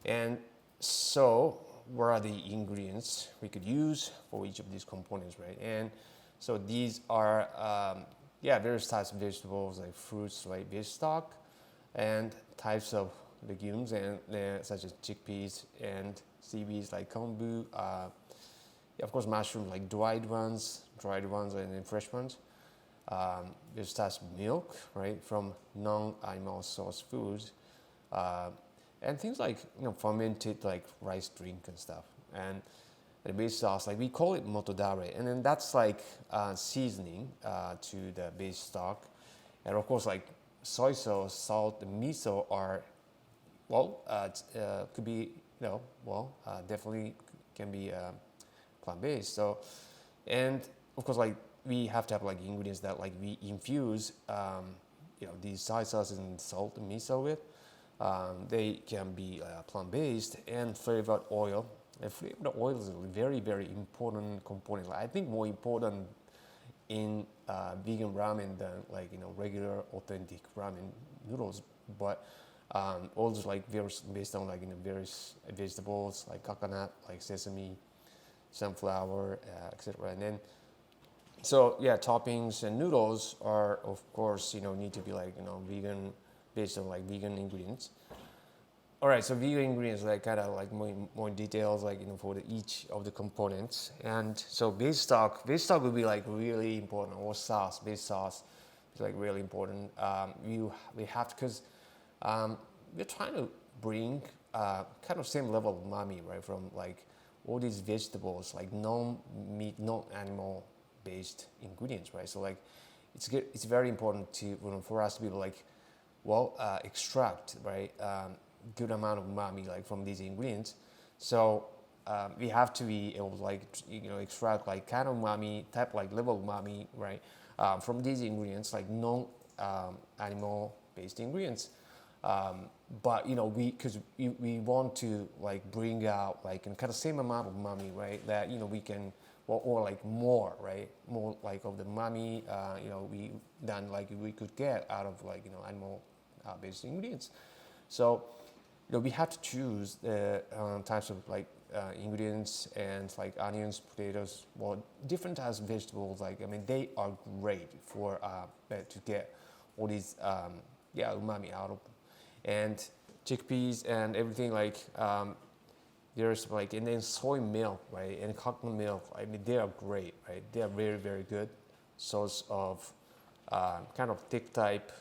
And so what are the ingredients we could use for each of these components, right? And so these are various types of vegetables like fruits, right? Veg stock, and types of legumes and such as chickpeas and seaweeds like kombu. Of course, mushrooms like dried ones, and then fresh ones. There's types of milk, right, from non-animal source foods, and things like fermented like rice drink and stuff. And the base sauce, like we call it motodare, and then that's like seasoning to the base stock. And of course, like soy sauce, salt, and miso are could be definitely can be plant-based. So, and of course, like we have to have like ingredients that like we infuse these soy sauce and salt and miso with. They can be plant-based, and flavored oil. And flavored oil is a very, very important component. I think more important in vegan ramen than like regular authentic ramen noodles. But oils like based on like various vegetables like coconut, like sesame, sunflower, etc. And then toppings and noodles are of course need to be like vegan, based on like vegan ingredients. All right, so vegan ingredients like kind of like more details like for each of the components. And so base stock would be like really important, or base sauce is like really important. We have to, because we're trying to bring kind of same level of umami, right, from like all these vegetables, like non-meat, non-animal based ingredients, right? So like it's very important for us to be like extract, right, good amount of umami like from these ingredients. So we have to be able to like extract like kind of umami type, like level of umami, right, from these ingredients, like non animal based ingredients. But because we want to like bring out like kind of same amount of umami, right, that we can or like more, right, more like of the umami we could get out of like animal based ingredients. So we have to choose the types of like ingredients, and like onions, potatoes, different types of vegetables. Like they are great for to get all these umami out of them. And chickpeas and everything like there's like, and then soy milk, right, and coconut milk. They are great, right? They are very, very good source of kind of thick type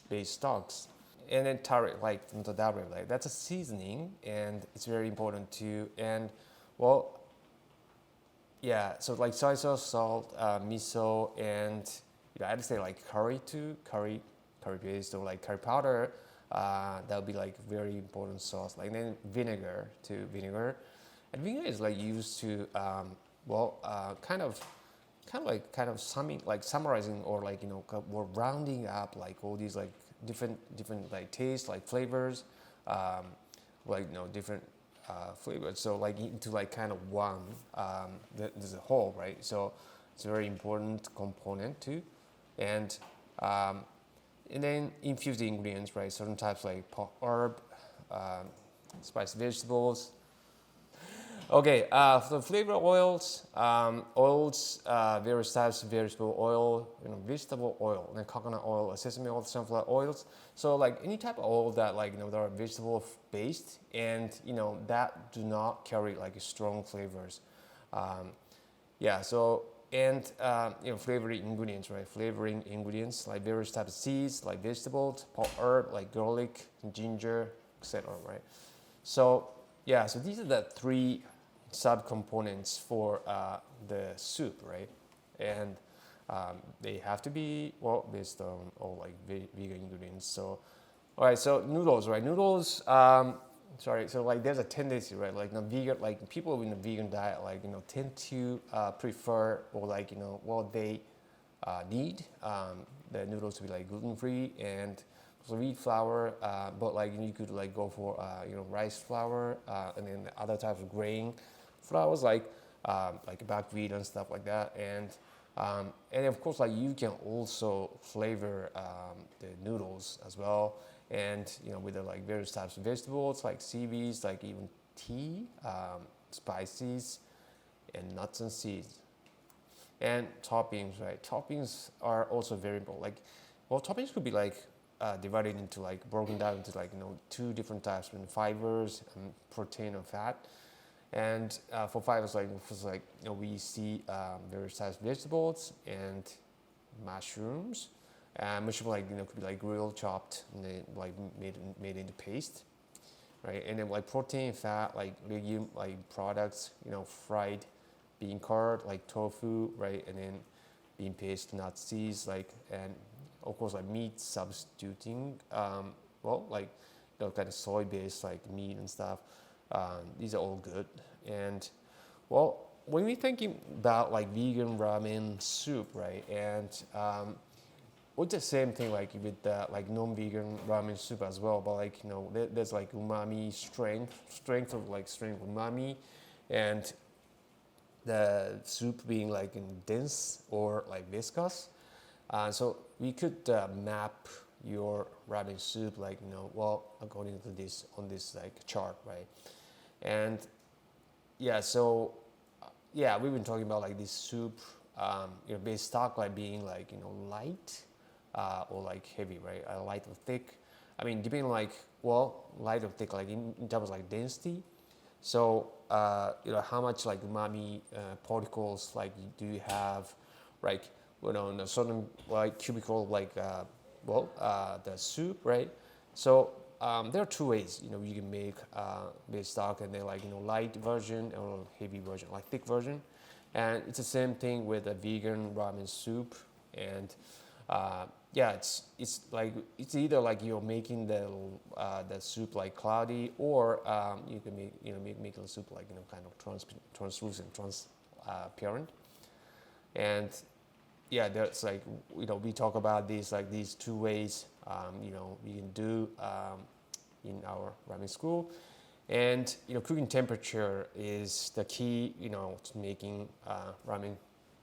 based stocks. And then tare, like motodare, like that's a seasoning, and it's very important too. And so like soy sauce, salt, miso, and I'd say like curry paste, or like curry powder. That would be like very important sauce. Like then vinegar, and vinegar is like used to kind of summarizing, or like we're rounding up like all these like different like tastes, like flavors, different flavors. So like into like kind of one there's a whole, right? So it's a very important component too. And then infuse the ingredients, right? Certain types like herb, spiced vegetables. Okay, so flavor oils, various types of vegetable oil, vegetable oil, and coconut oil, sesame oil, sunflower oils. So like any type of oil that like that are vegetable based, and that do not carry like strong flavors. Flavoring ingredients, right? Flavoring ingredients like various types of seeds, like vegetables, herb, like garlic, ginger, etc. Right? So these are the three subcomponents for the soup, right? And they have to be based on all like vegan ingredients. So, all right, so noodles, right? Noodles. So like there's a tendency, right? Like vegan, like people in the vegan diet, like tend to prefer, or like they need the noodles to be like gluten free and wheat flour, but like you could like go for rice flour, and then other types of grain flours like buckwheat and stuff like that. And of course like you can also flavor the noodles as well. and with the like various types of vegetables like seaweeds, like even tea, spices, and nuts and seeds. And toppings, right? Toppings are also very important. Like, well, toppings could be like divided into like broken down into like two different types: fibers and protein and fat. And for fibers, we see various types of vegetables and mushrooms. Mushroom could be like grilled, chopped, and then like made into paste, right? And then like protein, fat, like legume, like products, fried bean curd, like tofu, right? And then bean paste, nuts, seeds, like, and of course like meat substituting, kind of soy-based like meat and stuff. These are all good. And well, when we're thinking about like vegan ramen soup, right? And it's the same thing like with the like non-vegan ramen soup as well, but like there's like umami strength of umami, and the soup being like dense or like viscous. So we could map your ramen soup according to this on this like chart, right? And we've been talking about like this soup base stock like being like light or like heavy, right? Light or thick. I mean, depending light or thick, like in terms of like density. So how much like umami particles like do you have, like in a certain like cubicle the soup, right? So there are two ways you can make base stock, and then light version or heavy version, like thick version. And it's the same thing with a vegan ramen soup. And it's either like you're making the soup like cloudy, or you can make the soup like kind of translucent, transparent. And there's like we talk about these two ways we can do in our ramen school. And cooking temperature is the key to making ramen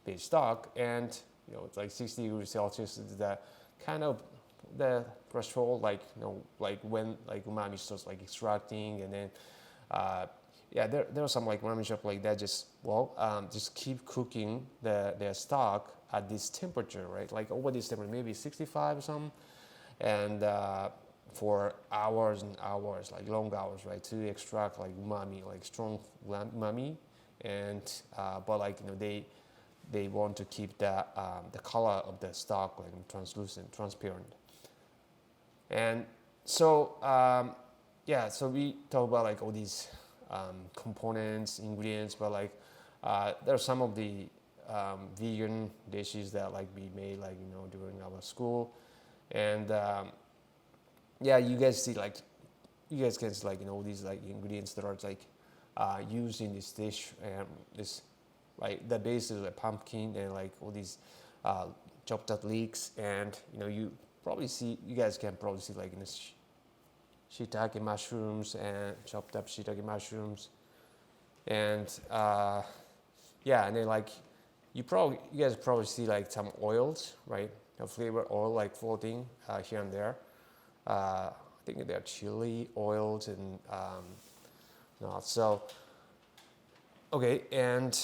base stock. And it's like 60 degrees Celsius is the kind of the threshold, like when like umami starts like extracting. And then there are some like ramen shop like that just keep cooking their stock at this temperature, right? Like over this temperature, maybe 65 or something, and for hours and hours, like long hours, right, to extract like umami, like strong umami. And but they want to keep the color of the stock like translucent, transparent. And so so we talk about like all these components, ingredients, but like there are some of the vegan dishes that like we made during our school. And you guys can see like all these like ingredients that are like used in this dish. And this like the base is like pumpkin and like all these chopped up leeks. And you guys can probably see like shiitake mushrooms and chopped up shiitake mushrooms. And and then like you guys probably see like some oils, right? A flavor oil like floating here and there. I think they're chili oils and so okay. And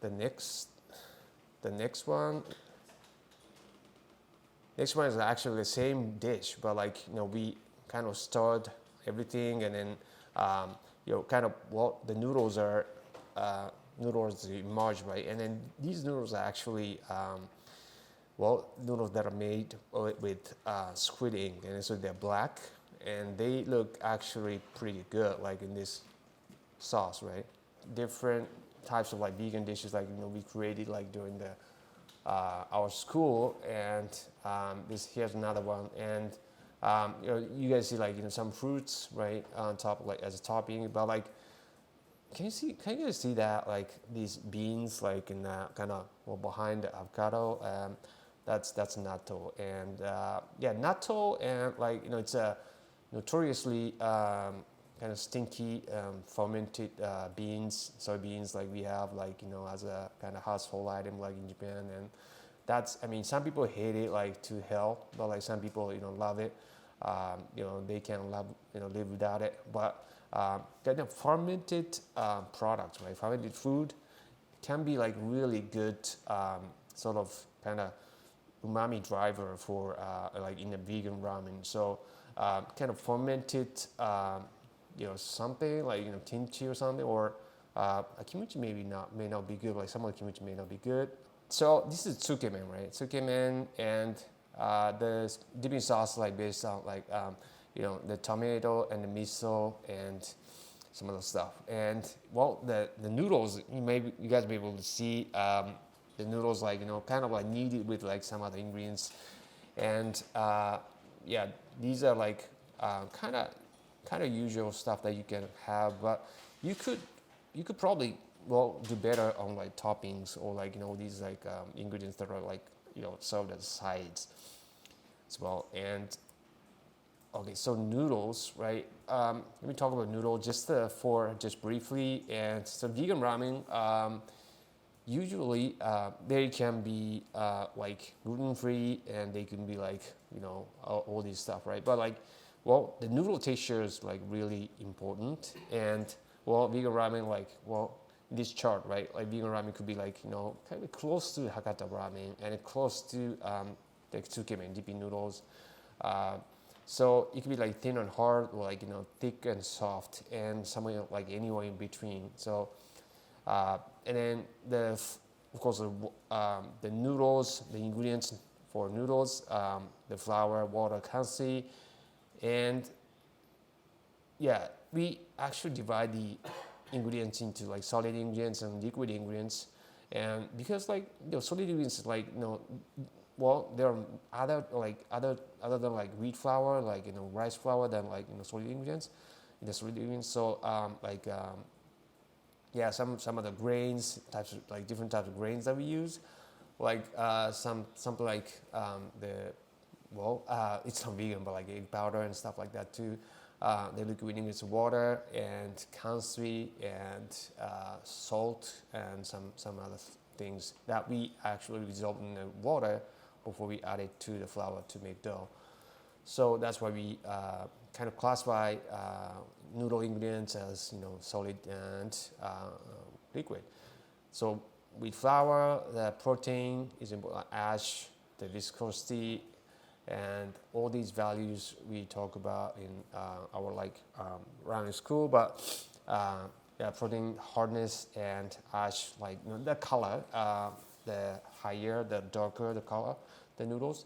the next one is actually the same dish, but we kind of stirred everything. And then the noodles are noodles emerge, right? And then these noodles are actually noodles that are made with squid ink, and so they're black, and they look actually pretty good like in this sauce, right? Different types of like vegan dishes we created like during the our school. And here's another one. And you guys see some fruits, right, on top like as a topping. But can you guys see that like these beans like in kind of behind the avocado? That's natto. And natto, and it's a notoriously kind of stinky fermented soybeans like we have as a kind of household item like in Japan. And some people hate it like to hell, but some people love it. they can live without it. But kind of fermented products, right? Fermented food can be like really good sort of kind of umami driver for like in a vegan ramen. So kind of fermented something like kimchi or something, or kimchi may not be good. Like some of the kimchi may not be good. So this is tsukemen, right? Tsukemen and the dipping sauce like based on like the tomato and the miso and some other stuff. And well, the noodles, you guys may be able to see the noodles like kind of like kneaded with like some other ingredients. And these are like kind of usual stuff that you can have, but you could probably do better on like toppings or like these like ingredients that are like served as sides as well. And okay, so noodles, right? Let me talk about noodles just briefly. And so vegan ramen, usually they can be like gluten-free, and they can be like all this stuff, right? But like, well, the noodle texture is like really important. And well, vegan ramen, like, well, this chart, right? Like vegan ramen could be like kind of close to Hakata ramen and close to the tsukemen dipping noodles. So it could be like thin and hard, or like thick and soft, and somewhere like anywhere in between. So and then of course the noodles, the ingredients for noodles, the flour, water, kansi, and we actually divide the ingredients into like solid ingredients and liquid ingredients. And because like solid ingredients like well, there are other than like wheat flour, like rice flour, than like solid ingredients in the solid ingredients. So some of the grains, different types of grains that we use, like something like it's not vegan, but like egg powder and stuff like that too. The liquid ingredients, water and kanshi and salt and some other things that we actually dissolve in the water before we add it to the flour to make dough. So that's why we kind of classify noodle ingredients as solid and liquid. So with flour, the protein is important, ash, the viscosity, and all these values we talk about in our ramen school. But protein hardness and ash, like the color, the higher, the darker the color, the noodles,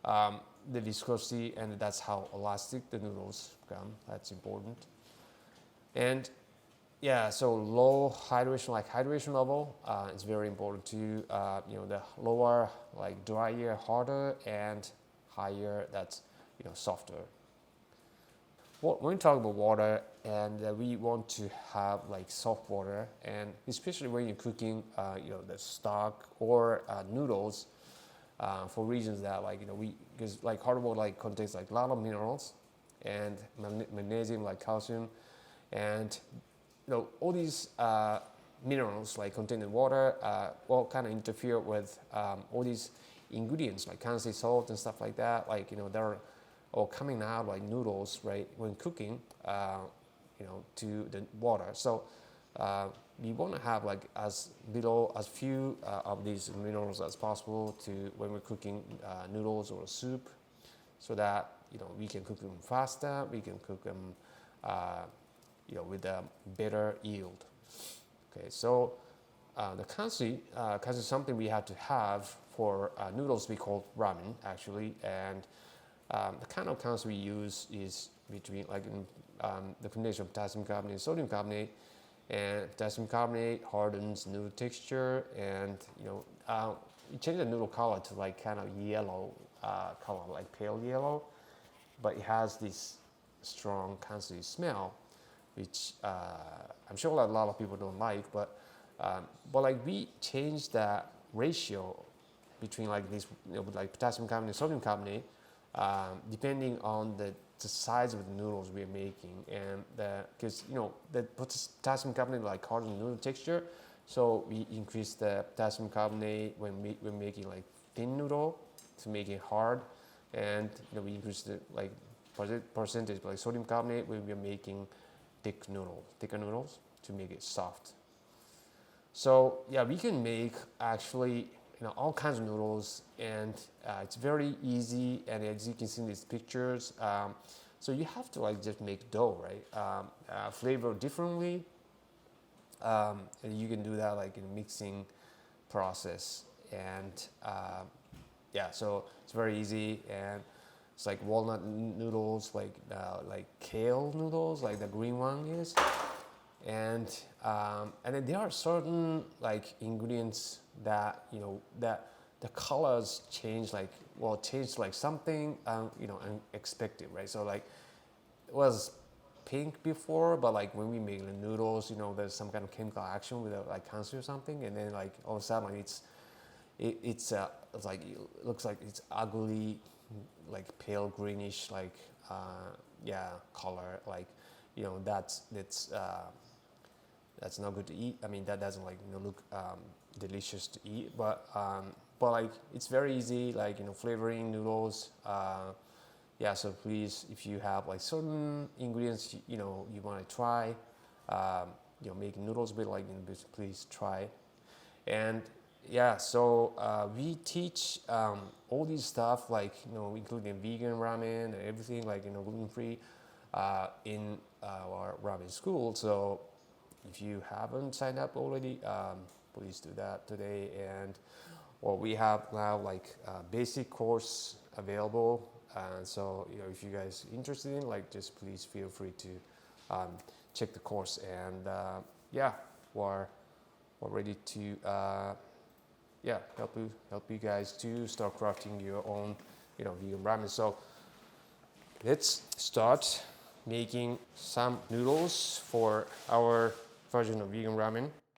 the viscosity, and that's how elastic the noodles become. That's important. And so low hydration level is very important too. The lower, like drier, harder, and higher, that's softer. Well, when we talk about water, and we want to have like soft water, and especially when you're cooking the stock or noodles, for reasons that because like hard water like contains like a lot of minerals and magnesium, like calcium, and all these minerals like contained in water kind of interfere with all these ingredients like kanshi, salt, and stuff like that. Like they're all coming out like noodles, right, when cooking to the water. So we want to have like as few of these minerals as possible to when we're cooking noodles or soup, so that we can cook them faster, we can cook them with a better yield. Okay, so the kanshi is something we have to have for noodles we call ramen actually. And the kind of kanshi we use is between the combination of potassium carbonate and sodium carbonate. And potassium carbonate hardens noodle texture, and you change the noodle color to like kind of yellow color, like pale yellow, but it has this strong kanshi smell, which I'm sure a lot of people don't like, but like we change that ratio between like this with like potassium carbonate and sodium carbonate depending on the size of the noodles we're making. And because the potassium carbonate like hardens the noodle texture, so we increase the potassium carbonate when we're making like thin noodle to make it hard, and we increase the like percentage like sodium carbonate when we're making thicker noodles to make it soft. So yeah, we can make actually all kinds of noodles, and it's very easy. And as you can see in these pictures, so you have to like just make dough, right? Flavor differently, and you can do that like in a mixing process. And yeah, so it's very easy, and it's like walnut noodles, like kale noodles, like the green one is. And then there are certain like ingredients that that the colors change, like something unexpected, right? So like it was pink before, but like when we make the noodles, there's some kind of chemical action with like cancer or something, and then like all of a sudden it's like it looks like it's ugly, like pale greenish, like color, like that's not good to eat. I mean, that doesn't like look delicious to eat, but like it's very easy, like flavoring noodles. Yeah, so please, if you have like certain ingredients you want to try, making noodles, but like please try. And yeah, so we teach all these stuff, like including vegan ramen and everything, like gluten-free, in our ramen school. So if you haven't signed up already, please do that today. And we have now like a basic course available, and so if you guys are interested in, like, just please feel free to check the course. And yeah, we're ready to help you guys to start crafting your own vegan ramen. So let's start making some noodles for our version of vegan ramen.